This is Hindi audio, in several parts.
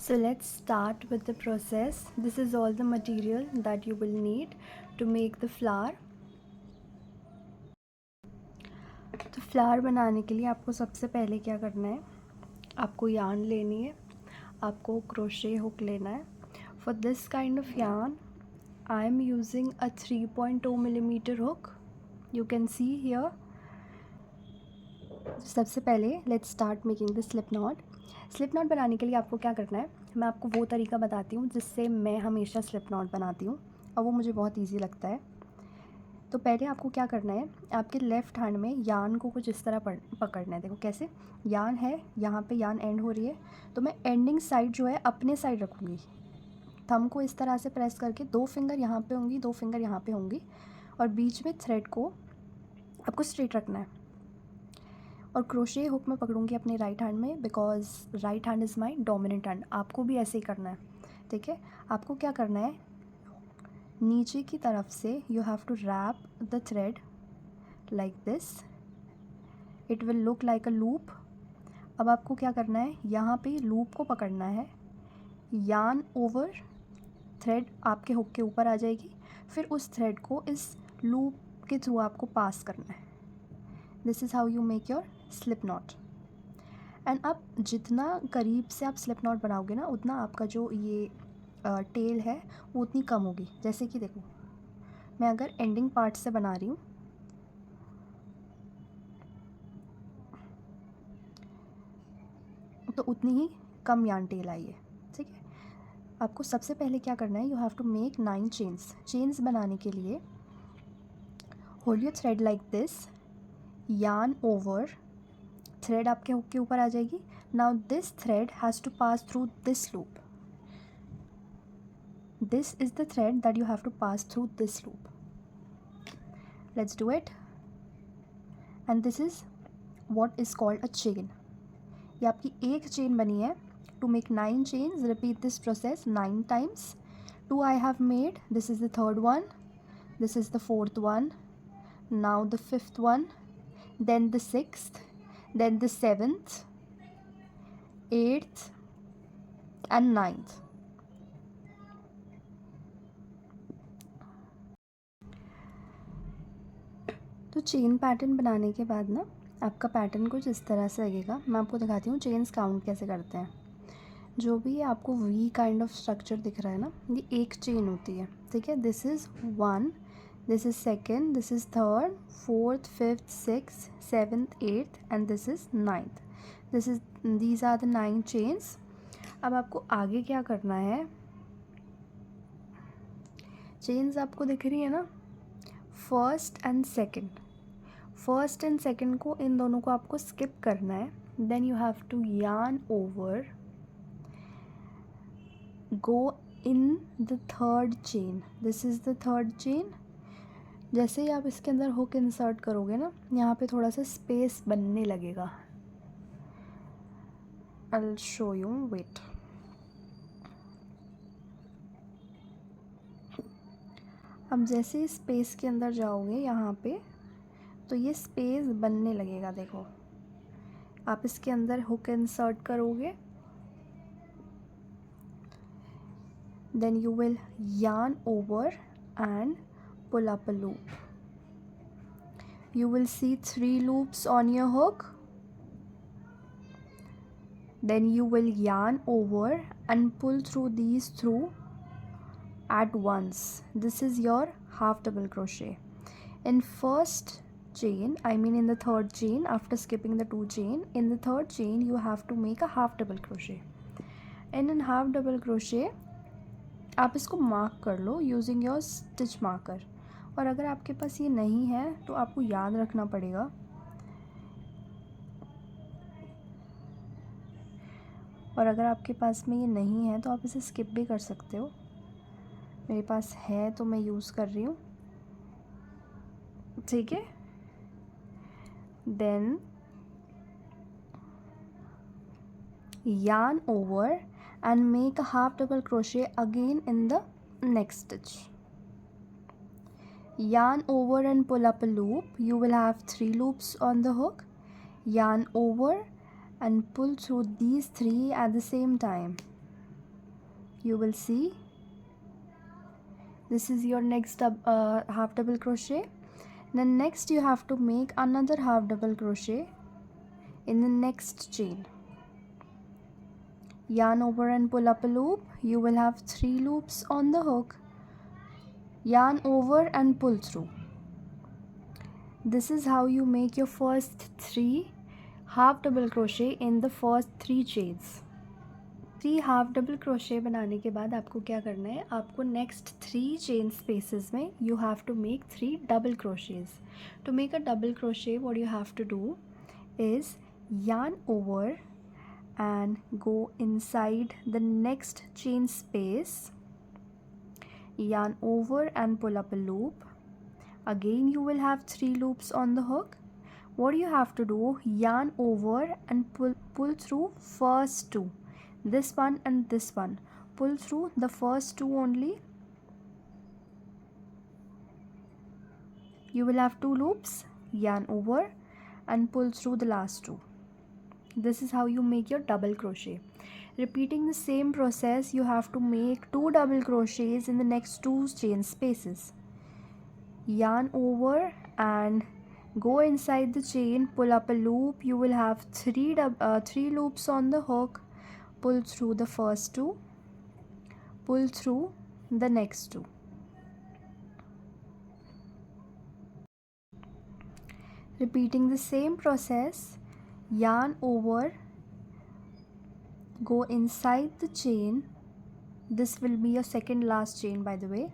So let's start with the process. This is all the material that you will need to make the flower. तो फ्लावर बनाने के लिए आपको सबसे पहले क्या करना है, आपको यार्न लेनी है, आपको क्रोशे हुक लेना है. For this kind of yarn I am using a 3.2 millimeter hook. You can see here. सबसे पहले let's start making the slip not. Slip not बनाने के लिए आपको क्या करना है, मैं आपको वो तरीका बताती हूँ जिससे मैं हमेशा स्लिप नॉट बनाती हूँ और वो मुझे बहुत इजी लगता है. तो पहले आपको क्या करना है, आपके लेफ़्ट हैंड में यार्न को कुछ इस तरह पकड़ना है. देखो कैसे यार्न है, यहाँ पे यार्न एंड हो रही है, तो मैं एंडिंग साइड जो है अपने साइड रखूँगी. थंब को इस तरह से प्रेस करके 2 फिंगर यहाँ पे होंगी, 2 फिंगर यहाँ पे होंगी और बीच में थ्रेड को आपको स्ट्रेट रखना है. और क्रोशे हुक में पकड़ूंगी अपने राइट हैंड में, because right hand is my dominant hand. आपको भी ऐसे ही करना है, ठीक है. आपको क्या करना है, नीचे की तरफ से you have to wrap the thread like this. It will look like a loop. अब आपको क्या करना है, यहाँ पे लूप को पकड़ना है, यार्न ओवर थ्रेड आपके हुक के ऊपर आ जाएगी, फिर उस थ्रेड को इस लूप के थ्रू आपको पास करना है. This is how you make your slip not. And अब जितना करीब से आप स्लिप नॉट बनाओगे ना, उतना आपका जो ये टेल है वो उतनी कम होगी. जैसे कि देखो मैं अगर एंडिंग पार्ट से बना रही हूँ तो उतनी ही कम यार्न टेल आई है, ठीक है. आपको सबसे पहले क्या करना है, you have to make 9 chains. Chains बनाने के लिए hold your thread like this, yarn over, thread आपके हुक के ऊपर आ जाएगी. Now this thread has to pass through this loop. This is the thread that you have to pass through this loop. Let's do it. And this is what is called a chain. ये आपकी एक चेन बनी है. To make 9 chains, repeat this process 9 times. 2 I have made. This is the third one. This is the fourth one. Now the fifth one. Then the sixth. Then the seventh, eighth, and ninth. तो चेन पैटर्न बनाने के बाद ना आपका पैटर्न कुछ इस तरह से लगेगा. मैं आपको दिखाती हूँ चेन्स काउंट कैसे करते हैं. जो भी आपको वी काइंड ऑफ स्ट्रक्चर दिख रहा है ना, ये एक चेन होती है, ठीक है. This is 1, this is second, this is third, fourth, fifth, six, seventh, eighth and this is ninth. These are the 9 chains. अब आपको आगे क्या करना है, चेन्स आपको दिख रही है ना, first and second. First and second को, इन दोनों को आपको स्किप करना है. Then you have to yarn over, go in the third chain. This is the third chain. जैसे ही आप इसके अंदर हुक इंसर्ट करोगे ना, यहाँ पे थोड़ा सा स्पेस बनने लगेगा. I will show you, wait. अब जैसे ही स्पेस के अंदर जाओगे यहाँ पे, तो ये स्पेस बनने लगेगा. देखो आप इसके अंदर हुक इंसर्ट करोगे, then you will yarn over and pull up a loop. You will see 3 loops on your hook. Then you will yarn over and pull through these through at once. This is your half double crochet. In first chain, I mean in the third chain, after skipping the 2 chain, in the third chain you have to make a half double crochet. And in half double crochet आप इसको मार्क कर लो using your stitch marker. और अगर आपके पास ये नहीं है तो आपको याद रखना पड़ेगा, और अगर आपके पास में ये नहीं है तो आप इसे स्किप भी कर सकते हो. मेरे पास है तो मैं यूज़ कर रही हूँ, ठीक है. Then yarn over and make a half double crochet again in the next stitch. Yarn over and pull up a loop. You will have 3 loops on the hook. Yarn over and pull through these 3 at the same time. you will see this is your next half double crochet. Then next you have to make another half double crochet in the next chain. Yarn over and pull up a loop. You will have 3 loops on the hook. Yarn over and pull through. This is how you make your first 3 half double crochet in the first 3 chains. 3 half double crochet बनाने के बाद आपको क्या करना है, आपको नेक्स्ट 3 चेन स्पेसेस में you have to make 3 double crochets. To make a double crochet what you have to do is yarn over and go inside the next chain space, yarn over and pull up a loop. Again you will have 3 loops on the hook. What you have to do, yarn over and pull through first 2, this one and this one. Pull through the first 2 only. You will have 2 loops, yarn over and pull through the last 2. This is how you make your double crochet. Repeating the same process, you have to make 2 double crochets in the next 2 chain spaces. Yarn over and go inside the chain, pull up a loop. You will have 3 loops on the hook. Pull through the first 2, pull through the next 2. Repeating the same process, yarn over, go inside the chain, this will be your second last chain by the way,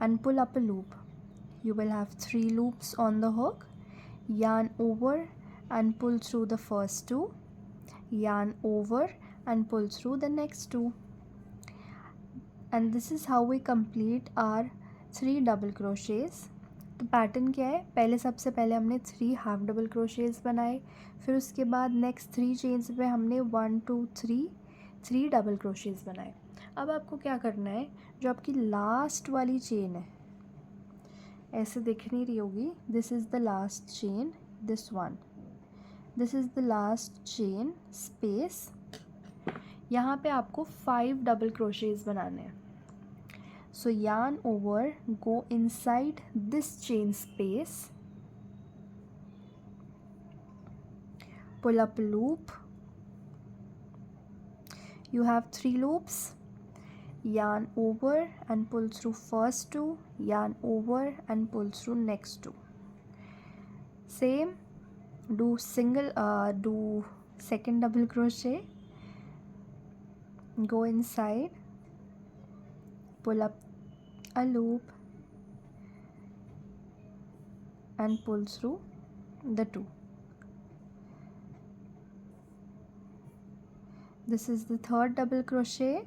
and pull up a loop. You will have 3 loops on the hook. Yarn over and pull through the first 2, yarn over and pull through the next 2. And this is how we complete our 3 double crochets. तो पैटर्न क्या है, पहले सबसे पहले हमने 3 हाफ डबल क्रोशेज़ बनाए, फिर उसके बाद नेक्स्ट 3 चेन्स पे हमने 1 2 3 डबल क्रोशेज़ बनाए. अब आपको क्या करना है, जो आपकी लास्ट वाली चेन है, ऐसे दिख नहीं रही होगी, this is the last chain, this one, this is the last chain space. यहाँ पे आपको 5 डबल क्रोशेज़ बनाने हैं. So yarn over, go inside this chain space, pull up a loop. You have 3 loops. Yarn over and pull through first 2, yarn over and pull through next 2. Same, do second double crochet, go inside, pull up a loop and pull through the 2. This is the third double crochet.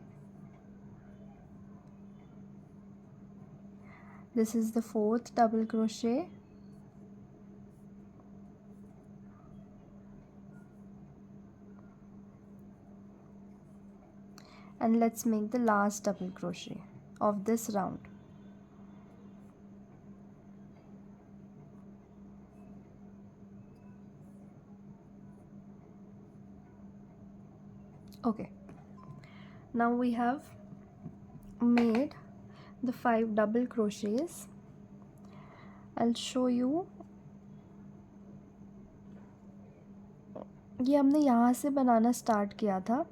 This is the fourth double crochet. And let's make the last double crochet of this round. Okay, now we have made the 5 double crochets. I'll show you. ये हमने यहाँ से बनाना स्टार्ट किया था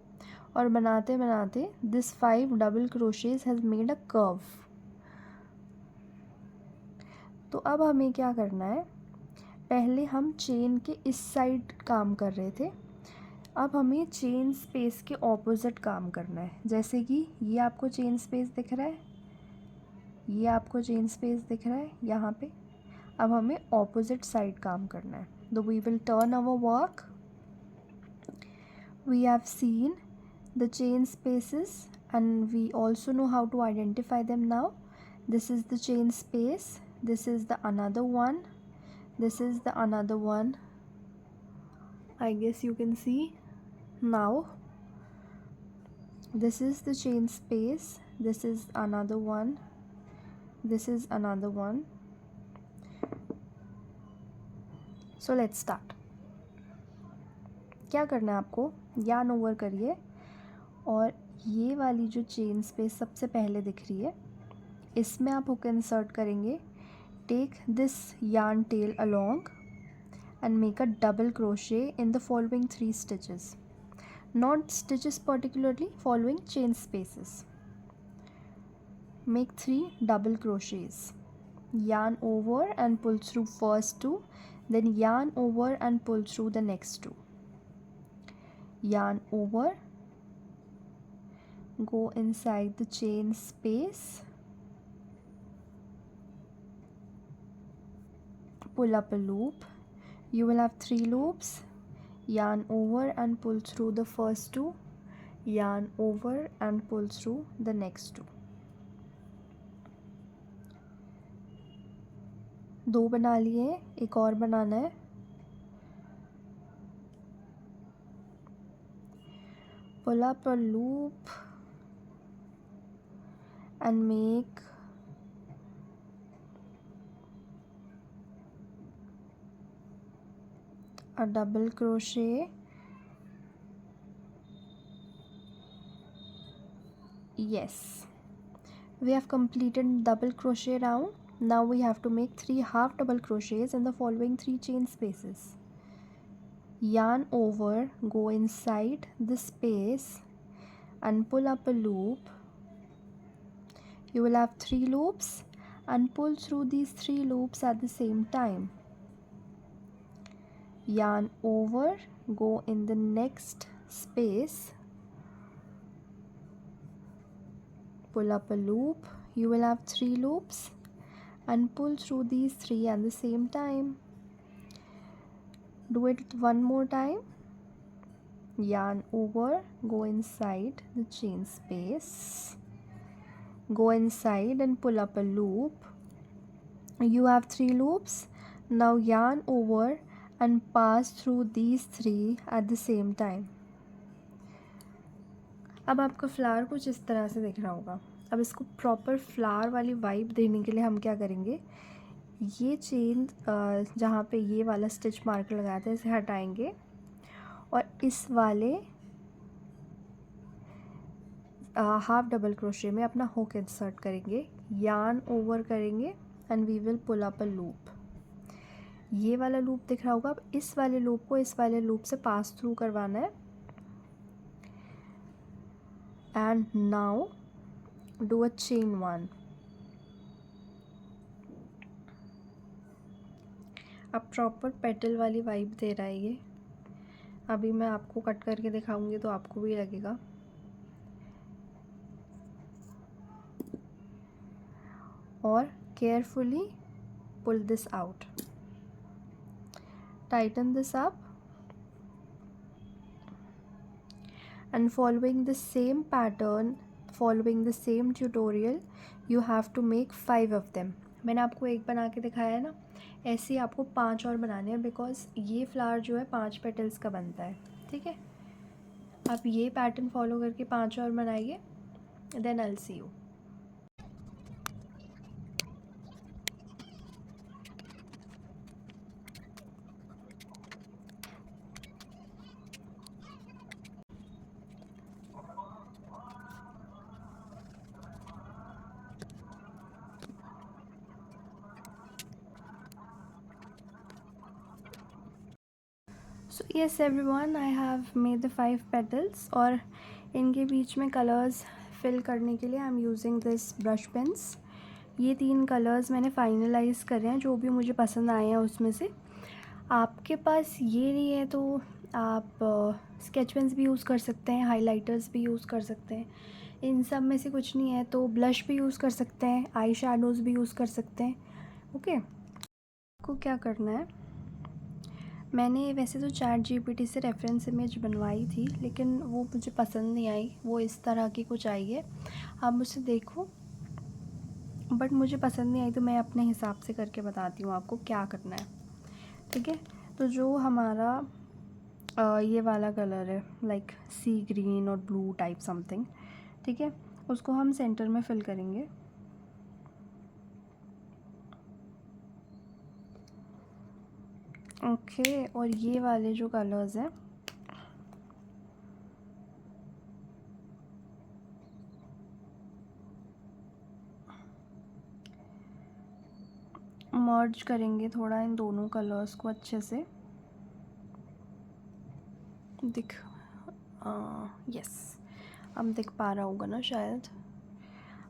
और बनाते बनाते this 5 double crochets has made a curve. तो अब हमें क्या करना है, पहले हम चेन के इस साइड काम कर रहे थे, अब हमें चेन स्पेस के ऑपोजिट काम करना है. जैसे कि ये आपको चेन स्पेस दिख रहा है, ये आपको चेन स्पेस दिख रहा है यहाँ पे. अब हमें ऑपोजिट साइड काम करना है. तो we will turn our work. We have seen the chain spaces and we also know how to identify them now. This is the chain space, this is the another one, this is the another one. I guess you can see now. This is the chain space, this is another one, this is another one. So let's start. क्या करना है आपको, yarn over करिए और ये वाली जो चेन स्पेस सबसे पहले दिख रही है, इसमें आप हुक इंसर्ट करेंगे. Take this yarn tail along and make a double crochet in the following 3 stitches, not stitches particularly, following chain spaces. Make 3 double crochets, yarn over and pull through first 2, then yarn over and pull through the next 2, yarn over, go inside the chain space, pull up a loop. You will have 3 loops, yarn over and pull through the first 2, yarn over and pull through the next 2. 2 बना लिए, एक और बनाना है. Pull up a loop and make a double crochet. Yes, we have completed double crochet round. Now we have to make 3 half double crochets in the following 3 chain spaces. Yarn over, go inside the space and pull up a loop. You will have 3 loops and pull through these 3 loops at the same time. Yarn over, go in the next space, pull up a loop. You will have 3 loops and pull through these 3 at the same time. Do it one more time. Yarn over, go inside the chain space, go inside and pull up a loop. You have 3 loops. Now yarn over and pass through these 3 at the same time. अब आपका फ्लावर कुछ इस तरह से दिख रहा होगा. अब इसको प्रॉपर फ्लावर वाली वाइब देने के लिए हम क्या करेंगे, ये चेन जहाँ पे ये वाला स्टिच मार्क लगाया था इसे हटाएंगे और इस वाले हाफ डबल क्रोशे में अपना हुक इंसर्ट करेंगे, यार्न ओवर करेंगे and we will pull up a loop. ये वाला लूप दिख रहा होगा. अब इस वाले लूप को इस वाले लूप से पास थ्रू करवाना है. And now do a chain 1. अब प्रॉपर पेटल वाली वाइब दे रहा है ये. अभी मैं आपको कट करके दिखाऊंगी तो आपको भी लगेगा. और carefully pull this out, tighten this up and following the same pattern, following the same tutorial, you have to make 5 of them. मैंने आपको एक बना के दिखाया है ना, ऐसे ही आपको 5 और बनाने हैं बिकॉज ये फ्लावर जो है 5 पेटल्स का बनता है. ठीक है, आप ये पैटर्न फॉलो करके 5 और बनाइए. Then I will see you. So yes everyone, I have made the 5 petals और इनके बीच में कलर्स फिल करने के लिए I am using this brush pens. ये 3 कलर्स मैंने फाइनलाइज करे हैं, जो भी मुझे पसंद आए हैं उसमें से. आपके पास ये नहीं है तो आप स्केच पेन्स भी यूज़ कर सकते हैं, हाइलाइटर्स भी यूज़ कर सकते हैं. इन सब में से कुछ नहीं है तो ब्लश भी यूज़ कर सकते हैं, आई शैडोज़ भी यूज़ कर सकते हैं. ओके, आपको क्या करना है, मैंने वैसे तो ChatGPT से रेफरेंस इमेज बनवाई थी लेकिन वो मुझे पसंद नहीं आई. वो इस तरह की कुछ आई है, आप मुझसे देखो, बट मुझे पसंद नहीं आई तो मैं अपने हिसाब से करके बताती हूँ आपको क्या करना है. ठीक है, तो जो हमारा ये वाला कलर है लाइक सी ग्रीन और ब्लू टाइप समथिंग, ठीक है, उसको हम सेंटर में फिल करेंगे. ओके, और ये वाले जो कलर्स हैं मर्ज करेंगे थोड़ा इन दोनों कलर्स को अच्छे से। दिख यस, अब दिख पा रहा होगा ना शायद।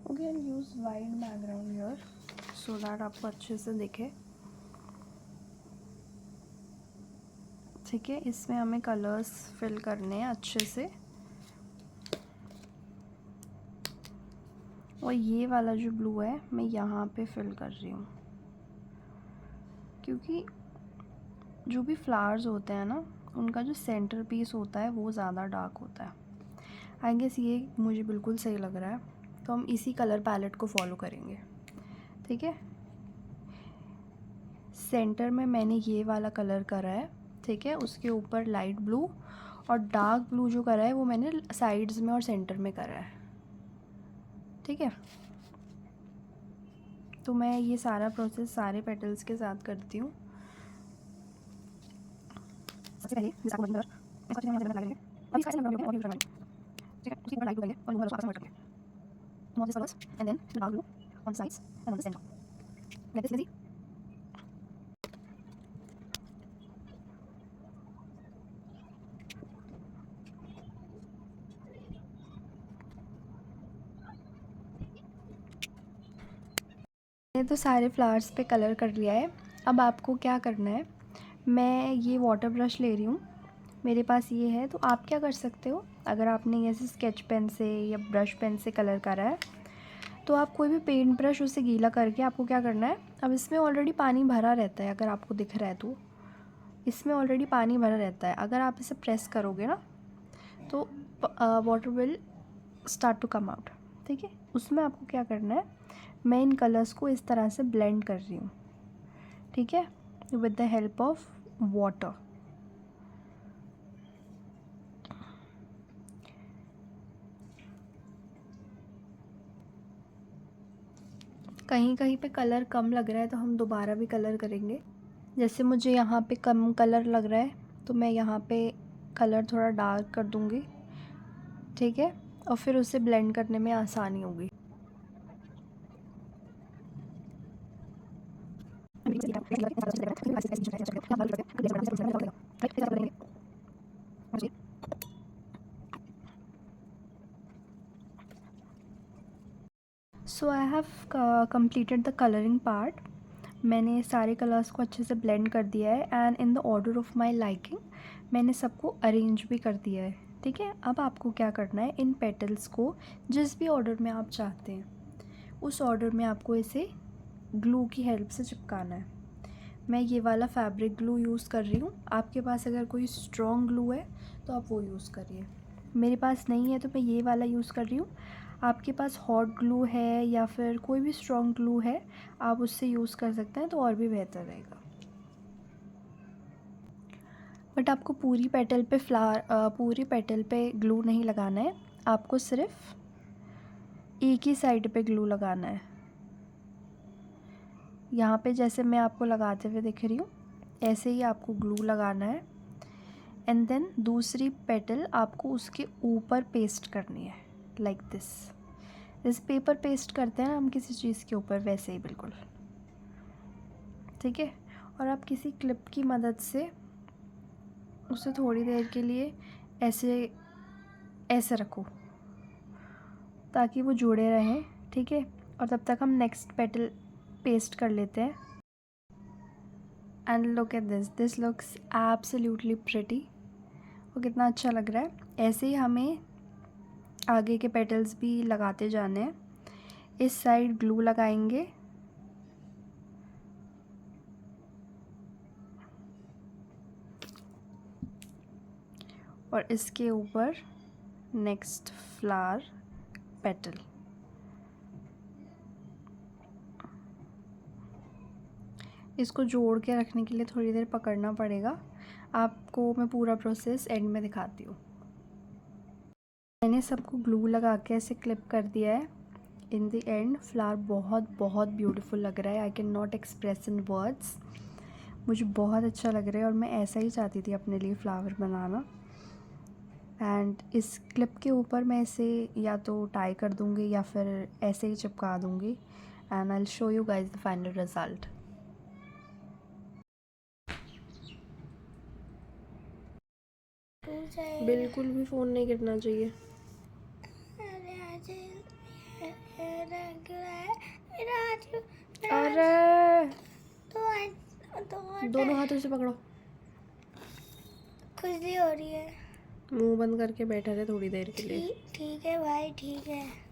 Okay, I use white background here so that आपको अच्छे से दिखे। ठीक है, इसमें हमें कलर्स फिल करने हैं अच्छे से। और ये वाला जो ब्लू है मैं यहाँ पे फिल कर रही हूँ, क्योंकि जो भी फ्लावर्स होते हैं ना उनका जो सेंटर पीस होता है वो ज़्यादा डार्क होता है। आई गेस ये मुझे बिल्कुल सही लग रहा है, तो हम इसी कलर पैलेट को फॉलो करेंगे। ठीक है, सेंटर में मैंने ये वाला कलर करा है। ठीक है, उसके ऊपर लाइट ब्लू और डार्क ब्लू जो करा है वो मैंने साइड्स में और सेंटर में करा है। ठीक है, तो मैं ये सारा प्रोसेस सारे पेटल्स के साथ करती हूँ। सबसे पहले जिस आपको कलर इसको अच्छे से यहाँ से लगाएंगे। अभी इसका ऐसे लगा और यूज करवाएंगे। ठीक है, उसके ऊपर लाइट ब्लू लगाएंगे और दोनों कलर्स आपस में मर्ज करेंगे। More these colors and then the dark blue on the sides and on the center. Like this, easy. मैंने तो सारे फ्लावर्स पे कलर कर लिया है। अब आपको क्या करना है, मैं ये वाटर ब्रश ले रही हूँ, मेरे पास ये है। तो आप क्या कर सकते हो, अगर आपने ऐसे स्केच पेन से या ब्रश पेन से कलर करा है तो आप कोई भी पेंट ब्रश उसे गीला करके आपको क्या करना है, अब इसमें ऑलरेडी पानी भरा रहता है, अगर आपको दिख रहा है तो इसमें ऑलरेडी पानी भरा रहता है। अगर आप इसे प्रेस करोगे ना तो water will start to come out. ठीक है, उसमें आपको क्या करना है, मैं इन कलर्स को इस तरह से ब्लेंड कर रही हूँ। ठीक है, with the help of water. कहीं कहीं पे कलर कम लग रहा है तो हम दोबारा भी कलर करेंगे। जैसे मुझे यहाँ पे कम कलर लग रहा है तो मैं यहाँ पे कलर थोड़ा डार्क कर दूँगी। ठीक है, और फिर उसे ब्लेंड करने में आसानी होगी। So I have completed the colouring part. मैंने सारे कलर्स को अच्छे से ब्लेंड कर दिया है and in the order of my liking मैंने सबको अरेंज भी कर दिया है। ठीक है, अब आपको क्या करना है, इन पेटल्स को जिस भी ऑर्डर में आप चाहते हैं उस ऑर्डर में आपको इसे ग्लू की हेल्प से चिपकाना है। मैं ये वाला फैब्रिक ग्लू यूज़ कर रही हूँ, आपके पास अगर कोई स्ट्रॉन्ग ग्लू है तो आप वो यूज़ करिए। मेरे पास नहीं है तो मैं ये वाला यूज़ कर रही हूँ। आपके पास हॉट ग्लू है या फिर कोई भी स्ट्रॉन्ग ग्लू है आप उससे यूज़ कर सकते हैं तो और भी बेहतर रहेगा। बट आपको पूरी पेटल पे ग्लू नहीं लगाना है, आपको सिर्फ एक ही साइड पे ग्लू लगाना है। यहाँ पे जैसे मैं आपको लगाते हुए दिख रही हूँ ऐसे ही आपको ग्लू लगाना है एंड देन दूसरी पेटल आपको उसके ऊपर पेस्ट करनी है लाइक दिस। जैसे पेपर पेस्ट करते हैं ना हम किसी चीज़ के ऊपर, वैसे ही बिल्कुल। ठीक है, और आप किसी क्लिप की मदद से उसे थोड़ी देर के लिए ऐसे ऐसे रखो ताकि वो जुड़े रहें। ठीक है, और तब तक हम नेक्स्ट पेटल पेस्ट कर लेते हैं। And look at this looks absolutely pretty. वो कितना अच्छा लग रहा है। ऐसे ही हमें आगे के पेटल्स भी लगाते जाने हैं। इस साइड ग्लू लगाएंगे और इसके ऊपर नेक्स्ट फ्लावर पेटल। इसको जोड़ के रखने के लिए थोड़ी देर पकड़ना पड़ेगा। आपको मैं पूरा प्रोसेस एंड में दिखाती हूँ। मैंने सबको ग्लू लगा के ऐसे क्लिप कर दिया है। इन द एंड फ्लावर बहुत बहुत ब्यूटीफुल लग रहा है। I can not express in words. मुझे बहुत अच्छा लग रहा है और मैं ऐसा ही चाहती थी अपने लिए फ़्लावर बनाना। एंड इस क्लिप के ऊपर मैं इसे या तो टाई कर दूँगी या फिर ऐसे ही चिपका दूँगी and I will show you guys the final result. टूट जाएगा। बिल्कुल भी फ़ोन नहीं गिरना चाहिए। अरे आज मेरा गिरा है, मेरा हाथ अरे तो दोनों हाथों से पकड़ो। खुजली हो रही है। मुंह बंद करके बैठे रहे थोड़ी देर के लिए। ठीक है भाई, ठीक है।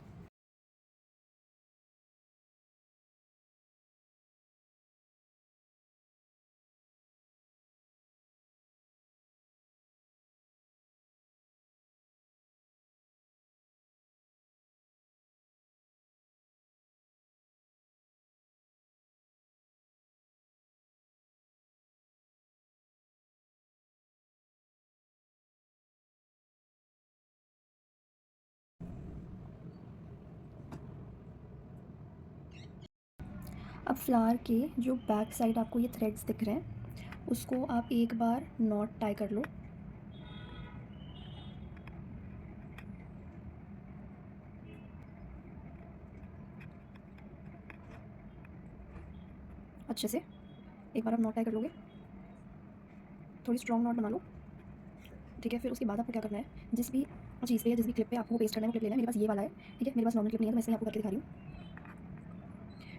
अब फ्लावर के जो बैक साइड आपको ये थ्रेड्स दिख रहे हैं, उसको आप एक बार नॉट टाई कर लो। अच्छे से एक बार आप नॉट टाई कर लोगे, थोड़ी स्ट्रॉन्ग नॉट बना लो, ठीक है। फिर उसके बाद आपको क्या करना है, जिस भी चीज़ पे या जिस भी क्लिप पे आपको पेस्ट करना है वो क्लिप लेना है। मेरे पास ये वाला है, ठीक है। मेरे पास नॉर्मल क्लिप नहीं है तो मैं इसे आपको करके दिखा रही हूँ।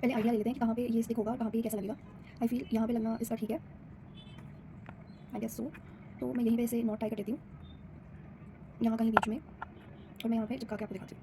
पहले आइडिया ले लेते हैं कि कहाँ पे ये स्टिक होगा और कहाँ पे ये कैसा लगेगा। आई फील यहाँ पे लगना इसका ठीक है, आई गेस सो। तो मैं यहीं पे इसे नॉट टाई कर देती हूँ, यहाँ कहीं बीच में, और मैं यहाँ पे चिपका के आपको दिखाती हूँ।